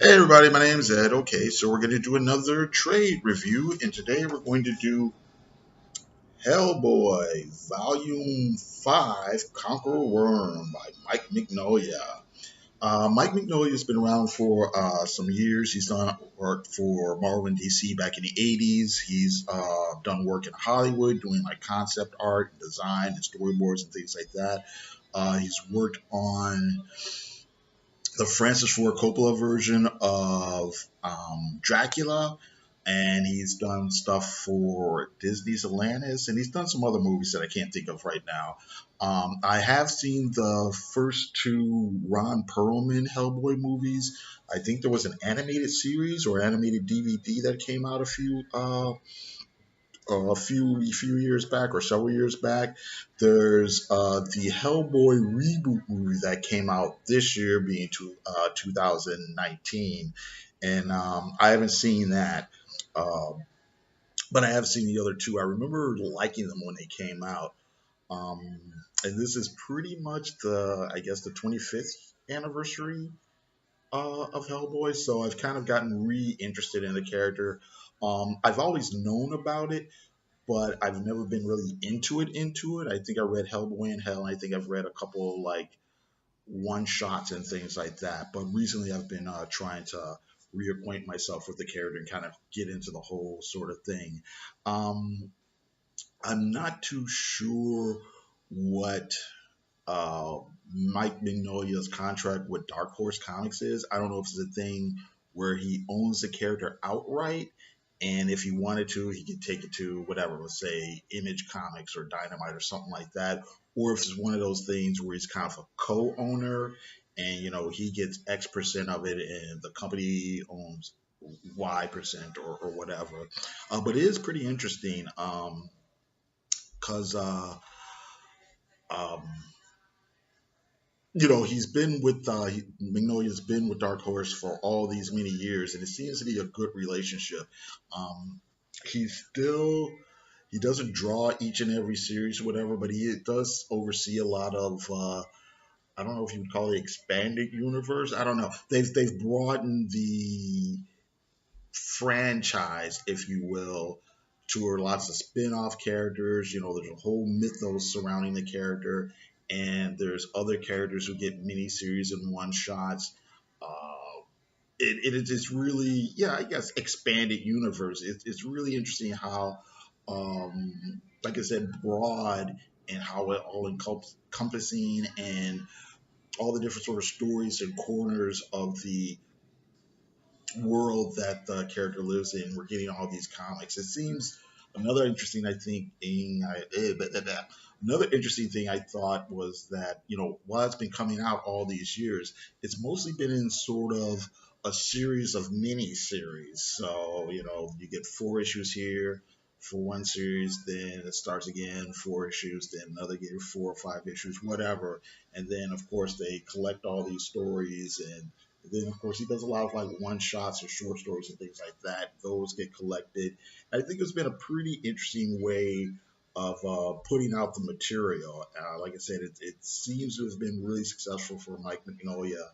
Hey everybody, my name is Ed. Okay, so we're going to do another trade review, and today we're going to do Hellboy Volume 5 Conqueror Worm by Mike Mignola. Mike Mignola has been around for some years. He's done work for Marvel and DC back in the 80s. He's done work in Hollywood doing like concept art, and design, and storyboards and things like that. He's worked on the Francis Ford Coppola version of Dracula, and he's done stuff for Disney's Atlantis, and he's done some other movies that I can't think of right now. I have seen the first two Ron Perlman Hellboy movies. I think there was an animated series or animated DVD that came out a few years back or several years back. There's the Hellboy reboot movie that came out this year, being 2019, and I haven't seen that, um, but I have seen the other two. I remember liking them when they came out, um, and this is pretty much I guess, the 25th anniversary of Hellboy. So I've kind of gotten re-interested in the character. I've always known about it, but I've never been really into it. I think I read Hellboy in Hell, and I think I've read a couple of, like, one shots and things like that. But recently I've been trying to reacquaint myself with the character and kind of get into the whole sort of thing. Um, I'm not too sure what uh, Mike Mignola's contract with Dark Horse Comics is. I don't know if it's a thing where he owns the character outright, and if he wanted to, he could take it to whatever, let's say Image Comics or Dynamite or something like that, or if it's one of those things where he's kind of a co-owner, and he gets X percent of it, and the company owns Y percent or whatever. But it is pretty interesting, because um, he's been with Magnolia's been with Dark Horse for all these many years, and it seems to be a good relationship. Um, he doesn't draw each and every series or whatever, but he does oversee a lot of, I don't know if you would call it expanded universe. I don't know. They've broadened the franchise, if you will, to lots of spin-off characters. There's a whole mythos surrounding the character, and there's other characters who get miniseries and one-shots. It's really, yeah, I guess, expanded universe. It's really interesting how, like I said, broad, and how it all encompassing, and all the different sort of stories and corners of the world that the character lives in. We're getting all these comics. It seems another interesting, I think, another interesting thing I thought was that, while it's been coming out all these years, it's mostly been in sort of a series of mini series. So, you get 4 issues here for one series, then it starts again, 4 issues, then another get 4 or 5 issues, whatever. And then, of course, they collect all these stories, and then, of course, he does a lot of, like, one shots or short stories and things like that. Those get collected. I think it's been a pretty interesting way of putting out the material. Like I said, it seems to have been really successful for Mike Mignola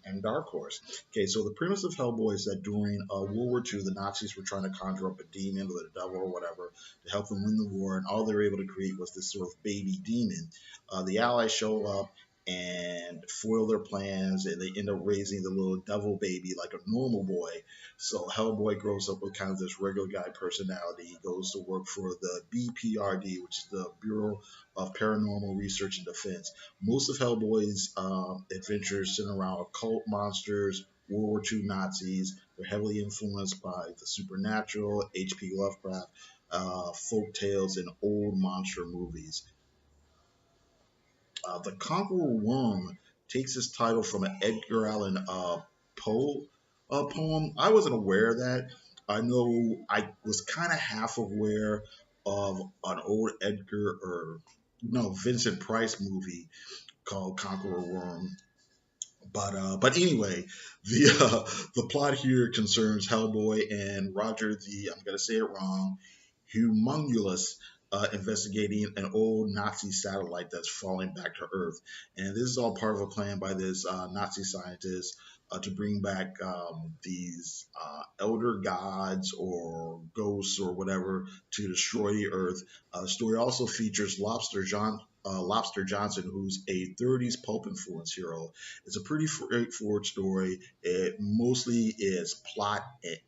and Dark Horse. Okay, so the premise of Hellboy is that during World War II, the Nazis were trying to conjure up a demon or the devil or whatever to help them win the war, and all they were able to create was this sort of baby demon. The Allies show up and foil their plans, and they end up raising the little devil baby like a normal boy. So Hellboy grows up with kind of this regular guy personality. He goes to work for the BPRD, which is the Bureau of Paranormal Research and Defense. Most of Hellboy's adventures center around occult monsters, World War II Nazis. They're heavily influenced by the supernatural, H.P. Lovecraft, folk tales, and old monster movies. The Conqueror Worm takes its title from an Edgar Allan Poe poem. I wasn't aware of that. I know I was kind of half aware of an old Edgar, or no, Vincent Price movie called Conqueror Worm. But anyway, the plot here concerns Hellboy and Roger the, I'm gonna say it wrong, Humongulous, investigating an old Nazi satellite that's falling back to Earth. And this is all part of a plan by this Nazi scientist to bring back these elder gods or ghosts or whatever to destroy the Earth. The story also features Lobster Johnson, who's a 30s pulp influence hero. It's a pretty straightforward story. It mostly is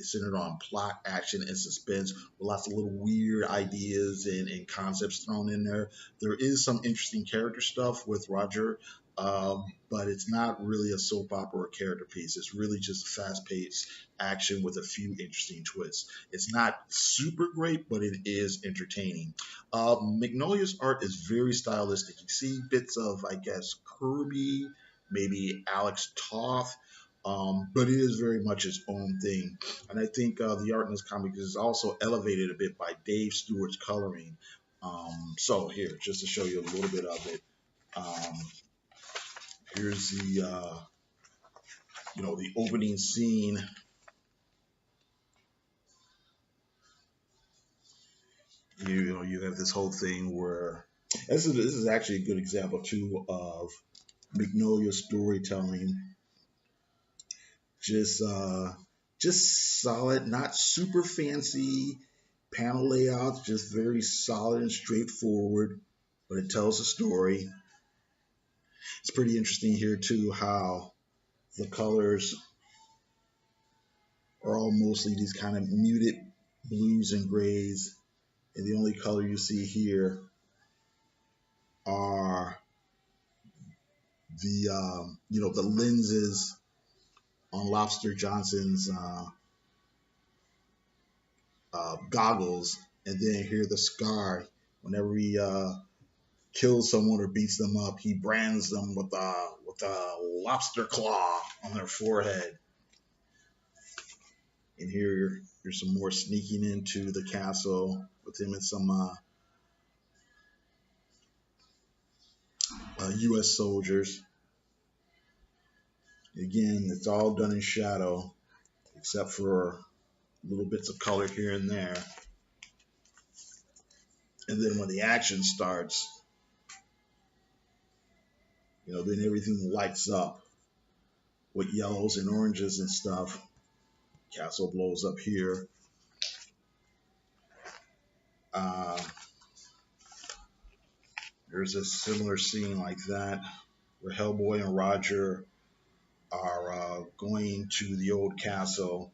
centered on plot, action, and suspense, with lots of little weird ideas and concepts thrown in there. There is some interesting character stuff with Roger, but it's not really a soap opera or character piece. It's really just fast-paced action with a few interesting twists. It's not super great, but it is entertaining. Magnolia's art is very stylistic. You see bits of, I guess, Kirby, maybe Alex Toth, but it is very much its own thing. And I think the art in this comic is also elevated a bit by Dave Stewart's coloring. So here, just to show you a little bit of it, um, here's the the opening scene. You have this whole thing where this is actually a good example too of Magnolia storytelling. Just just solid, not super fancy panel layouts, just very solid and straightforward, but it tells a story. It's pretty interesting here too how the colors are all mostly these kind of muted blues and grays, and the only color you see here are the the lenses on Lobster Johnson's goggles, and then here the scar. Whenever he kills someone or beats them up, he brands them with a lobster claw on their forehead. And here, here's some more sneaking into the castle with him and some U.S. soldiers. Again, it's all done in shadow, except for little bits of color here and there. And then when the action starts, then everything lights up with yellows and oranges and stuff. Castle blows up here. Uh, there's a similar scene like that where Hellboy and Roger are going to the old castle,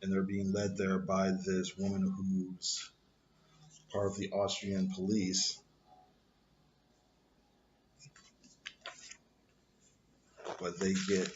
and they're being led there by this woman who's part of the Austrian police. But they get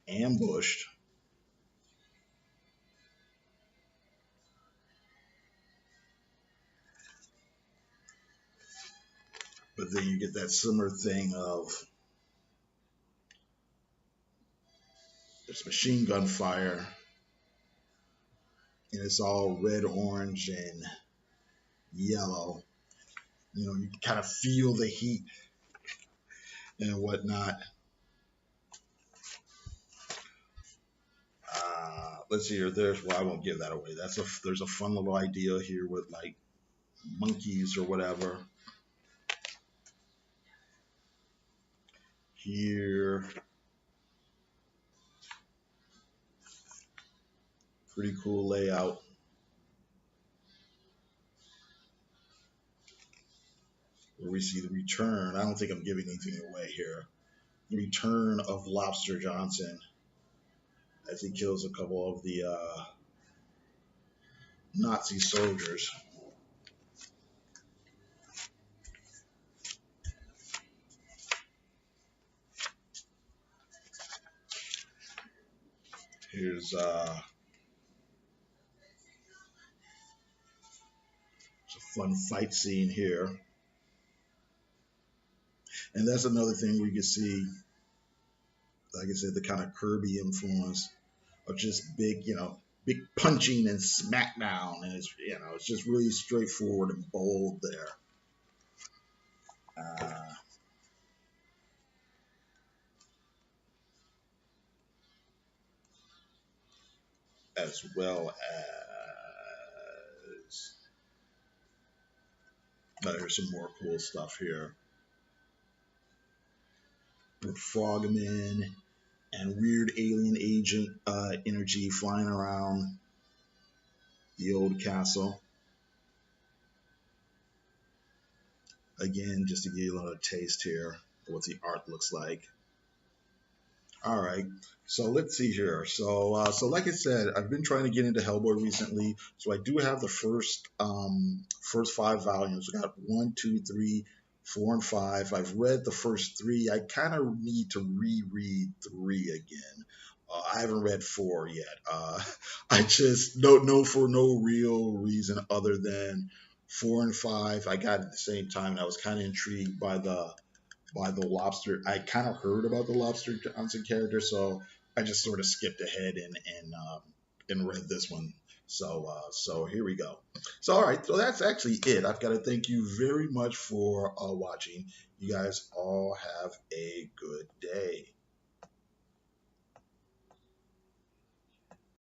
ambushed. But then you get that similar thing of there's machine gun fire, and it's all red, orange, and yellow. You kind of feel the heat and whatnot. Let's see here. I won't give that away. There's a fun little idea here with like monkeys or whatever. Here, pretty cool layout. Where we see the return. I don't think I'm giving anything away here. The return of Lobster Johnson as he kills a couple of the Nazi soldiers. Here's a fun fight scene here. And that's another thing we can see, like I said, the kind of Kirby influence of just big punching and smackdown. And it's just really straightforward and bold there. Uh, as well issues. Here's some more cool stuff here with Frogman and weird alien agent energy flying around the old castle. Again, just to give you a little taste here of what the art looks like. All right. So let's see here. So like I said, I've been trying to get into Hellboy recently. So I do have the first five volumes. I got one, two, three, four, and five. I've read the first three. I kind of need to reread three again. I haven't read four yet. I just don't know for no real reason other than four and five. I got at the same time, and I was kind of intrigued by the lobster. I kind of heard about the Lobster Johnson character, so I just sort of skipped ahead and read this one. So here we go. So all right, so that's actually it. I've got to thank you very much for watching. You guys all have a good day.